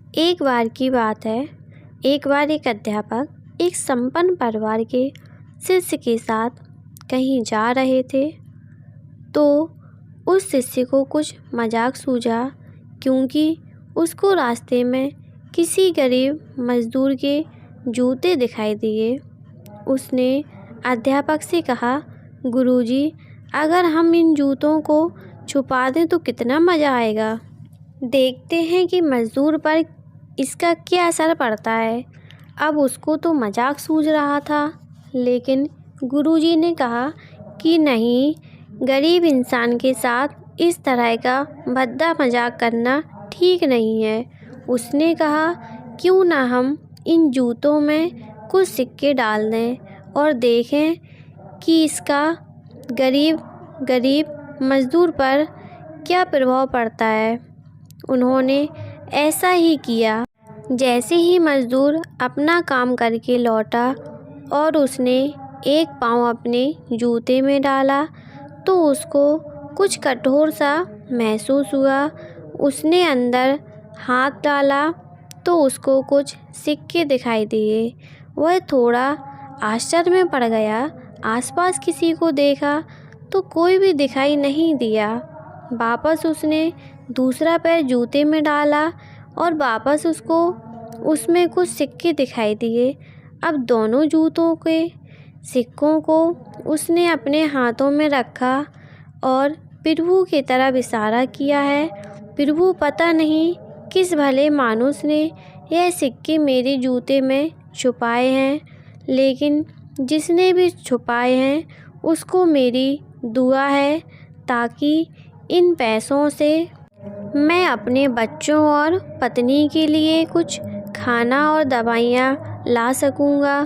एक बार की बात है। एक बार एक अध्यापक एक संपन्न परिवार के शिष्य के साथ कहीं जा रहे थे, तो उस शिष्य को कुछ मजाक सूझा, क्योंकि उसको रास्ते में किसी गरीब मजदूर के जूते दिखाई दिए। उसने अध्यापक से कहा, गुरुजी, अगर हम इन जूतों को छुपा दें तो कितना मज़ा आएगा। देखते हैं कि मजदूर पर इसका क्या असर पड़ता है। अब उसको तो मजाक सूझ रहा था, लेकिन गुरुजी ने कहा कि नहीं, गरीब इंसान के साथ इस तरह का भद्दा मजाक करना ठीक नहीं है। उसने कहा, क्यों ना हम इन जूतों में कुछ सिक्के डाल दें और देखें कि इसका गरीब मजदूर पर क्या प्रभाव पड़ता है। उन्होंने ऐसा ही किया। जैसे ही मजदूर अपना काम करके लौटा और उसने एक पाँव अपने जूते में डाला, तो उसको कुछ कठोर सा महसूस हुआ। उसने अंदर हाथ डाला तो उसको कुछ सिक्के दिखाई दिए। वह थोड़ा आश्चर्य में पड़ गया। आसपास किसी को देखा तो कोई भी दिखाई नहीं दिया। वापस उसने दूसरा पैर जूते में डाला और वापस उसको उसमें कुछ सिक्के दिखाई दिए। अब दोनों जूतों के सिक्कों को उसने अपने हाथों में रखा और प्रभु की तरफ इशारा किया है। प्रभु, पता नहीं किस भले मानुस ने यह सिक्के मेरे जूते में छुपाए हैं, लेकिन जिसने भी छुपाए हैं उसको मेरी दुआ है, ताकि इन पैसों से मैं अपने बच्चों और पत्नी के लिए कुछ खाना और दवाइयाँ ला सकूँगा।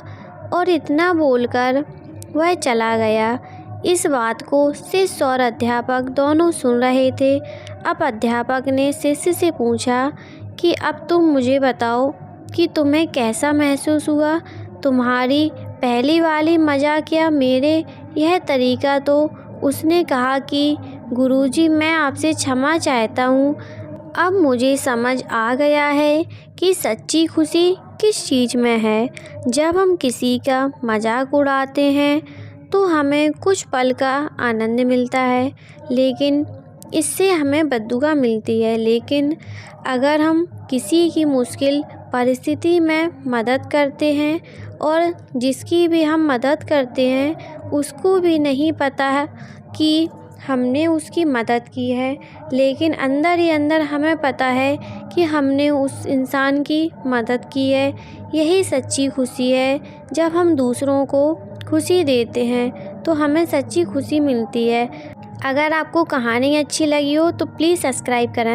और इतना बोलकर वह चला गया। इस बात को शिष्य और अध्यापक दोनों सुन रहे थे। अब अध्यापक ने शिष्य से पूछा कि अब तुम मुझे बताओ कि तुम्हें कैसा महसूस हुआ। तुम्हारी पहली वाली मजाक या मेरे यह तरीका। तो उसने कहा कि गुरुजी, मैं आपसे क्षमा चाहता हूँ। अब मुझे समझ आ गया है कि सच्ची खुशी किस चीज़ में है। जब हम किसी का मजाक उड़ाते हैं तो हमें कुछ पल का आनंद मिलता है, लेकिन इससे हमें बद्दुआ मिलती है। लेकिन अगर हम किसी की मुश्किल परिस्थिति में मदद करते हैं और जिसकी भी हम मदद करते हैं उसको भी नहीं पता है कि हमने उसकी मदद की है, लेकिन अंदर ही अंदर हमें पता है कि हमने उस इंसान की मदद की है। यही सच्ची खुशी है। जब हम दूसरों को खुशी देते हैं तो हमें सच्ची खुशी मिलती है। अगर आपको कहानी अच्छी लगी हो तो प्लीज़ सब्सक्राइब करें।